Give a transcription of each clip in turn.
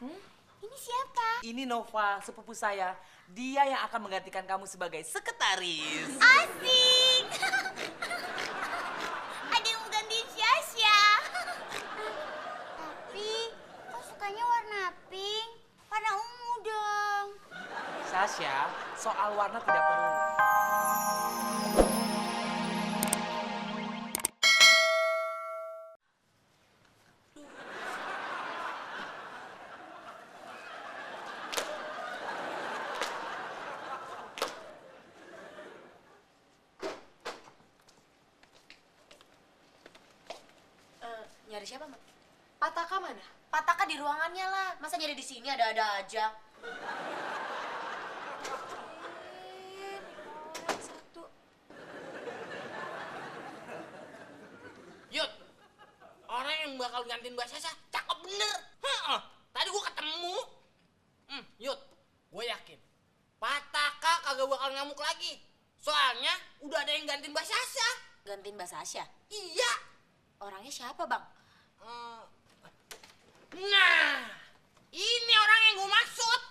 Ini siapa? Ini Nova, sepupu saya. Dia yang akan menggantikan kamu sebagai sekretaris. Asik! Ada yang mau gantiin Syasya. Tapi, kok sukanya warna pink? Warna ungu dong. Sasha, soal warna tidak perlu. Nyari siapa, Mak? Pataka mana? Pataka di ruangannya lah. Masa nyari di sini ada-ada aja. Satu. Yud, orang yang bakal gantiin Mbak Sasha cakep bener. Heeh, tadi gua ketemu. Yud, gue yakin Pataka kagak bakal ngamuk lagi. Soalnya udah ada yang gantiin Mbak Sasha. Gantiin Mbak Sasha. Iya. Orangnya siapa, Bang? Nah, ini orang yang gue maksud.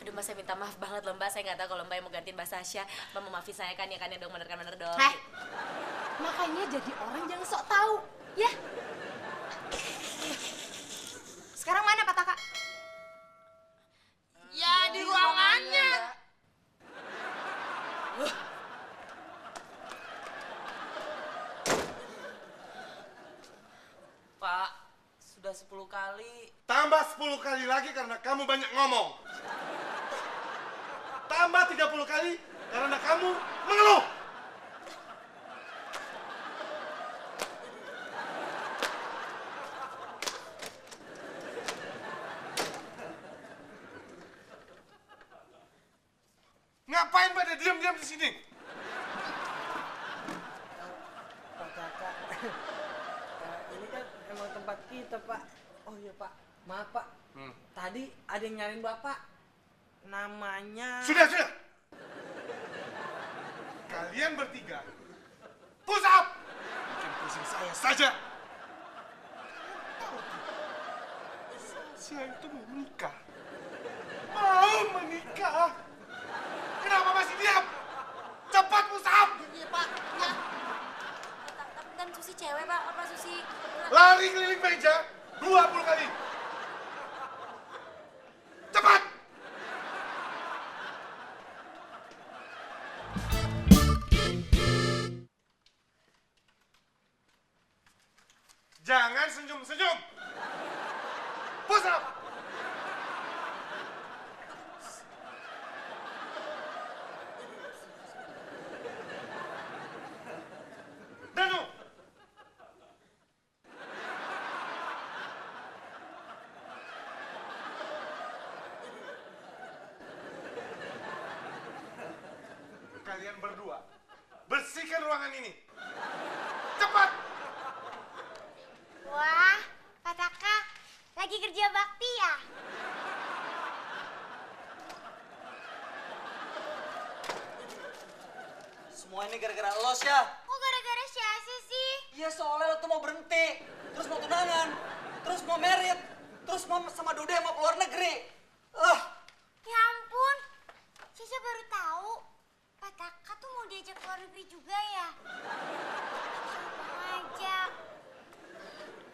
Aduh, Mbak, saya minta maaf banget loh, Mbak. Saya nggak tahu kalau Mbak yang mau gantiin Mbak Sasha. Mbak mau maafin saya kan ya dong, bener dong. Heh, makanya jadi orang jangan sok tahu, ya. Sekarang mana Pataka? Ya di ruangannya. Pak, sudah 10 kali. Tambah 10 kali lagi karena kamu banyak ngomong. Tambah 30 kali karena kamu mengeluh. Ngapain pada diam-diam di sini? Pak Kakak, ini kan emang tempat kita, Pak. Oh iya, Pak. Maaf, Pak. Tadi ada yang nyariin Bapak. Namanya... Sudah. Kalian bertiga, push up! Bikin pusing saya saja. Saya itu mau menikah. Mau menikah. Kenapa masih diam? Cepat push up! Iya, Pak. Ya. Tapi kan Susi cewek, Pak. Apa Susi? Lari keliling meja 20 kali. Cepat! Jangan senyum-senyum. Push up! Danu! Kalian berdua, bersihkan ruangan ini. Cepat! Wah, Pataka lagi kerja bakti ya? Semua ini gara-gara lo, Syah. Kok gara-gara Syasya sih? Iya, soalnya lo tuh mau berhenti. Terus mau tunangan. Terus mau merit. Terus mau sama Dude mau keluar negeri. Ya ampun, Syasya baru tahu Pataka tuh mau diajak keluar negeri juga ya? Siapa ngajak?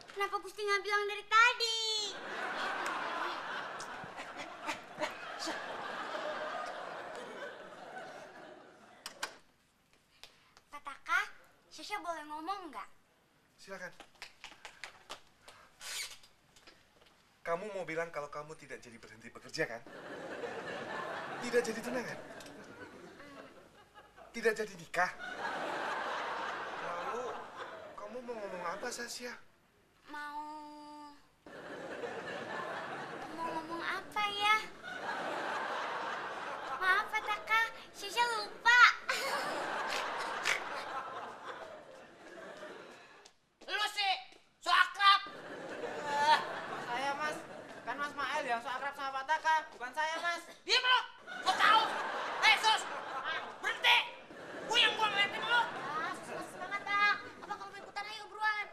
Kenapa Gusti nggak bilang dari tadi? Pataka, Syasya boleh ngomong nggak? Silakan. Kamu mau bilang kalau kamu tidak jadi berhenti bekerja, kan? Tidak jadi tunangan? Tidak jadi nikah? Lalu, kamu mau ngomong apa, Sasha? Mau ngomong apa ya? Maaf Pataka, Syasya lupa. Lu sih, so akrab. Saya mas, kan Mas Mael yang so akrab sama Pataka, bukan saya mas. Diam lo, so tau. Sus, berhenti. Gue yang gua ngeliatin lo. Ah, semangat Bang. Apa kalau mau ikutan ayo buruan?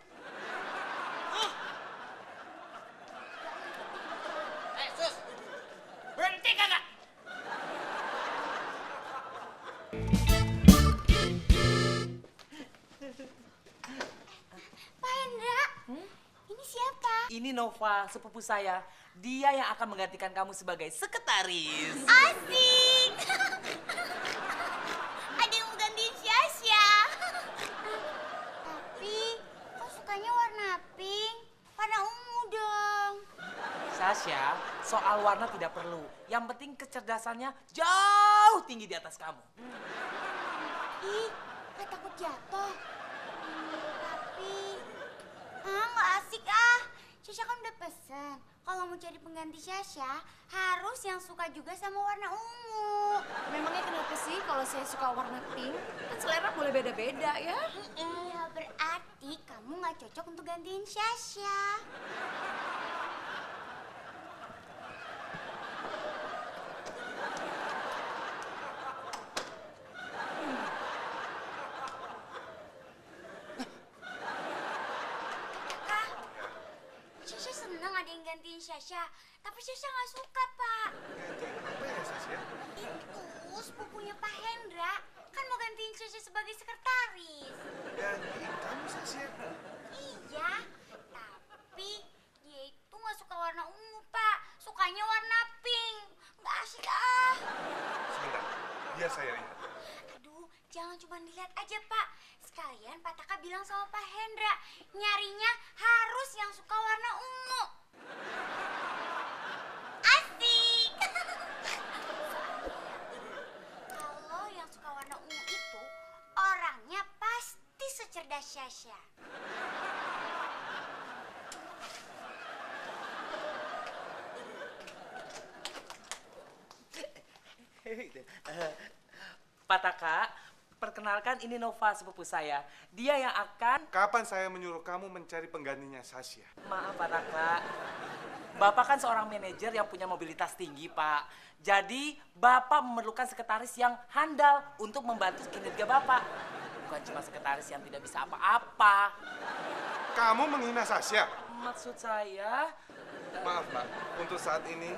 ini Nova, sepupu saya. Dia yang akan menggantikan kamu sebagai sekretaris. Asik. Ada yang mau gantiin Syasya. Tapi kok sukanya warna pink? Warna ungu dong. Sasha, soal warna tidak perlu. Yang penting kecerdasannya jauh tinggi di atas kamu. Ih, gak takut jatuh. Tapi, nggak asik ah. Syasya kan udah pesen, kalau mau jadi pengganti Syasya, harus yang suka juga sama warna ungu. Memangnya kenapa sih kalau saya suka warna pink? Kan selera boleh beda-beda ya. Iya, berarti kamu nggak cocok untuk gantiin Syasya. Syasya seneng ada yang gantiin Syasya, tapi Syasya nggak suka, Pak. Apa ya, Sasya? Itu sepupunya Pak Hendra, kan mau gantiin Syasya sebagai sekretaris. Gantiin kamu, Sasya. Iya, tapi dia itu nggak suka warna ungu, Pak. Sukanya warna pink. Nggak asik ah. Sebentar, biar saya lihat. Aduh, jangan cuma dilihat aja, Pak. Sekalian Pak Taka bilang sama Pak Hendra, nyarinya harus yang suka warna ungu. Asik. Kalau yang suka warna ungu itu, orangnya pasti secerdas Syasya. Pak Taka, perkenalkan ini Nova, sepupu saya. Dia yang akan... Kapan saya menyuruh kamu mencari penggantinya Sasya? Maaf Pak Taka, Bapak kan seorang manajer yang punya mobilitas tinggi, Pak. Jadi Bapak memerlukan sekretaris yang handal untuk membantu kinerja Bapak. Bukan cuma sekretaris yang tidak bisa apa-apa. Kamu menghina Sasya? Maksud saya... Maaf, Pak. Untuk saat ini,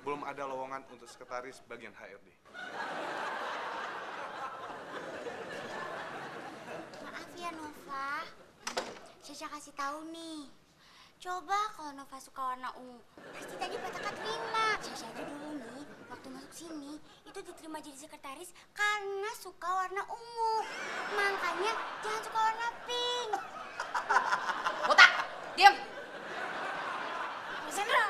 belum ada lowongan untuk sekretaris bagian HRD. Maaf ya Nova, Syasya kasih tahu nih. Coba kalau Nova suka warna ungu, pasti tadi Pak Taka terima. Syasya aja dulu nih, waktu masuk sini itu diterima jadi sekretaris karena suka warna ungu. Makanya jangan suka warna pink. Botak, diam. Mas Hendra.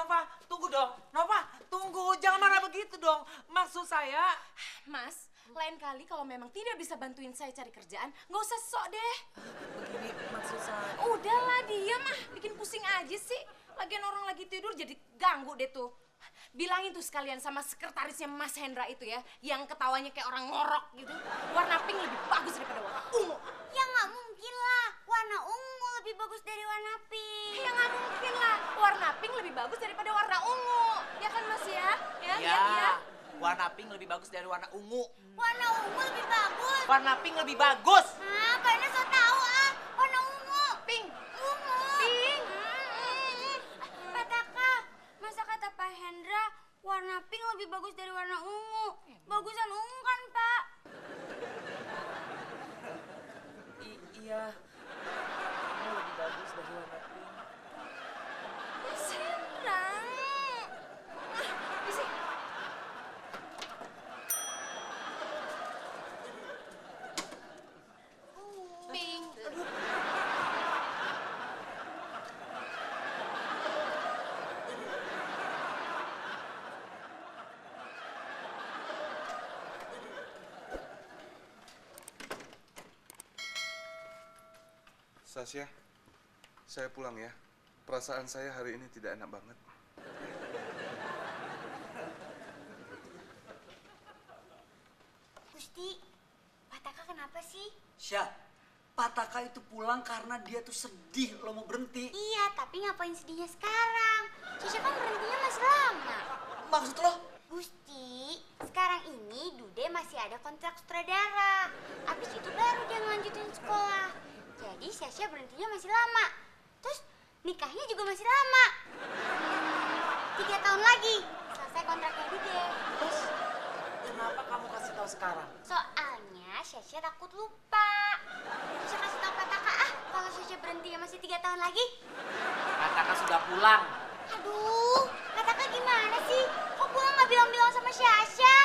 Nova, tunggu dong. Nova, tunggu. Jangan marah begitu dong. Maksud saya... Mas, lain kali kalau memang tidak bisa bantuin saya cari kerjaan, nggak usah sok deh. Begini, maksud saya... Udahlah, diam ah. Bikin pusing aja sih. Lagian orang lagi tidur jadi ganggu deh tuh. Bilangin tuh sekalian sama sekretarisnya Mas Hendra itu ya, yang ketawanya kayak orang ngorok gitu. Warna pink lebih bagus daripada warna ungu. Ya nggak mungkin lah, warna ungu lebih bagus dari warna pink. Ya nggak mungkin lah, warna pink lebih bagus daripada warna ungu. Ya kan Mas ya? Ya. Warna pink lebih bagus dari warna ungu. Warna ungu lebih bagus. Warna pink lebih bagus. Ah, Pak so tahu ah, warna ungu. Pink. Ungu. Pink. Pak Taka, masa kata Pak Hendra warna pink lebih bagus dari warna ungu? Bagusan ungu kan, Pak? Iya. Ini lebih bagus dari warna pink. Mas Hendra. Di sini. Pink. Sasya, saya pulang ya. Perasaan saya hari ini tidak enak banget. Gusti, Pak Taka kenapa sih? Syah, Pak Taka itu pulang karena dia tuh sedih lo mau berhenti. Iya, tapi ngapain sedihnya sekarang? Syasya kan berhentinya masih lama. Maksud lo? Gusti, sekarang ini Dude masih ada kontrak sutradara. Habis itu baru dia ngelanjutin sekolah. Jadi Syasya berhentinya masih lama. Terus nikahnya juga masih lama. 3 tahun lagi selesai kontraknya Dude. Terus kenapa kamu kasih tahu sekarang? Soalnya Syasha takut lupa. Syasha kasih tahu Pataka kalau Syasha berhenti masih 3 tahun lagi. Pataka sudah pulang. Aduh, Pataka gimana sih? Kok pulang nggak bilang-bilang sama Syasha?